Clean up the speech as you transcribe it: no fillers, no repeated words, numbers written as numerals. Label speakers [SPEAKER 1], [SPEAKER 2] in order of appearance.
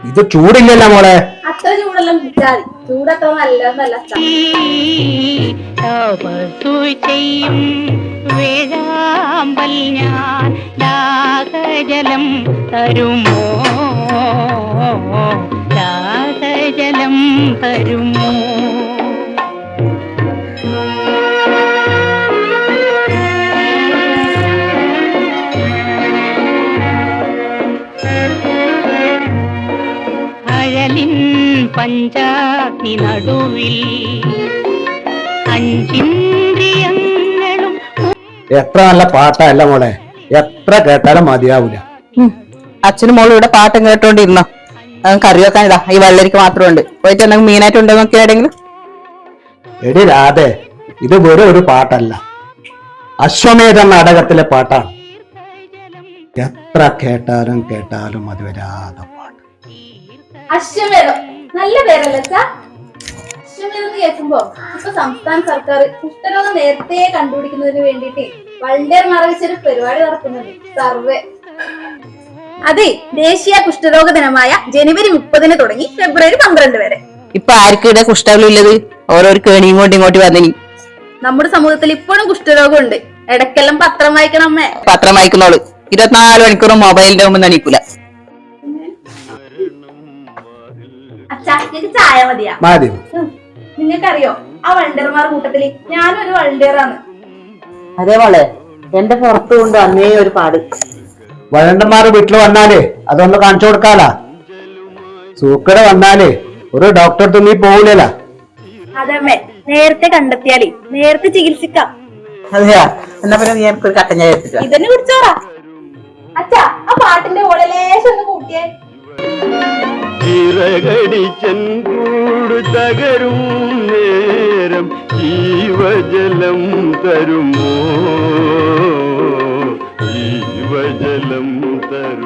[SPEAKER 1] ഇത് ചൂടില്ലല്ലോ മോളെ.
[SPEAKER 2] അത്ര ചൂടെല്ലാം കിട്ടാതി. ചൂടത്ര നല്ലതല്ല.
[SPEAKER 3] വേഴാമ്പൽ ഞാൻ ദാഹജലം തരുമോ, ദാഹജലം തരുമോ. അഴലിൻ പഞ്ചാഗ്നി നടുവിൽ അഞ്ചിന്ദ്രിയങ്ങളും.
[SPEAKER 1] എത്ര നല്ല പാട്ടല്ല മോളെ, എത്ര കേട്ടാലും മതിയാവൂല.
[SPEAKER 4] അച്ഛനും മോളും ഇവിടെ പാട്ടും കേട്ടോണ്ടിരുന്നോ? കറി വെക്കാൻ ഇതാ ഈ വെള്ളരിക്ക് മാത്രമുണ്ട്. പോയിട്ട് എന്തെങ്കിലും മീനായിട്ടുണ്ടോ നോക്കി എവിടെയെങ്കിലും.
[SPEAKER 1] എടി രാധേ, ഇത് വെറും ഒരു പാട്ടല്ല, അശ്വമേധ നാടകത്തിലെ പാട്ടാണ്. എത്ര കേട്ടാലും കേട്ടാലും അത് വരാതെ പാട്ട്.
[SPEAKER 2] അശ്വമേധം നല്ല പേരല്ലേ അച്ഛാ? അശ്വമേധം കേൾക്കുമ്പോ ഇപ്പൊ സംസ്ഥാന സർക്കാർ കുഷ്ഠരോഗം നേരത്തെ കണ്ടുപിടിക്കുന്നതിന് വേണ്ടിയിട്ട് വളണ്ടിയർമാരെ വെച്ചൊരു പരിപാടി നടക്കുന്നുണ്ട്, സർവേ. അതെ, ദേശീയ കുഷ്ഠരോഗ ദിനമായ ജനുവരി 30 തുടങ്ങി ഫെബ്രുവരി 12 വരെ.
[SPEAKER 4] ഇപ്പൊ ആർക്കും ഇവിടെ കുഷ്ഠരോഗം ഇല്ലത്? ഓരോരു കേണിയും കൊണ്ട് ഇങ്ങോട്ട് വന്നിനി.
[SPEAKER 2] നമ്മുടെ സമൂഹത്തിൽ ഇപ്പോഴും കുഷ്ഠരോഗം ഉണ്ട്. ഇടയ്ക്കെല്ലാം പത്രം വായിക്കണം അമ്മേ.
[SPEAKER 4] പത്രം വായിക്കുന്നോള് 24 മണിക്കൂറും മൊബൈലിന്റെ മുമ്പ് നണിക്കൂല.
[SPEAKER 2] അച്ഛാ, എനിക്ക് ചായ മതിയാ?
[SPEAKER 1] മതി.
[SPEAKER 2] നിങ്ങൾക്കറിയോ ആ വളണ്ടിയർമാർ കൂട്ടത്തില് ഞാനും ഒരു വളണ്ടിയറാണ്.
[SPEAKER 4] അതേപോലെ എന്റെ പുറത്തു കൊണ്ട് അന്നേ ഒരു പാട്.
[SPEAKER 1] വഴണ്ടന്മാർ വീട്ടിൽ വന്നാലേ അതൊന്ന് കാണിച്ചു കൊടുക്കാലാ. സൂക്കട വന്നാലേ ഒരു ഡോക്ടർ നീ പോകൂല.
[SPEAKER 2] അതമ്മേ, നേരത്തെ കണ്ടെത്തിയാലേ നേരത്തെ ചികിത്സിക്കാം.
[SPEAKER 4] അതെയാ? എന്നാ പിന്നെ നീ എനിക്കൊരു കട്ടൻ ചായ എടുത്തിട്ട് വാ.
[SPEAKER 2] ഇതന്നെ കുടിച്ചോറാ. അച്ഛാ, ആ പാട്ടിന്റെ ഓളെ ലേശം ഒന്ന് കൂട്ടിയേ.
[SPEAKER 5] ചിറകടിച്ചൂട് തകരും നേരം ജീവജലം തരുമോ, ജീവജലം തരും.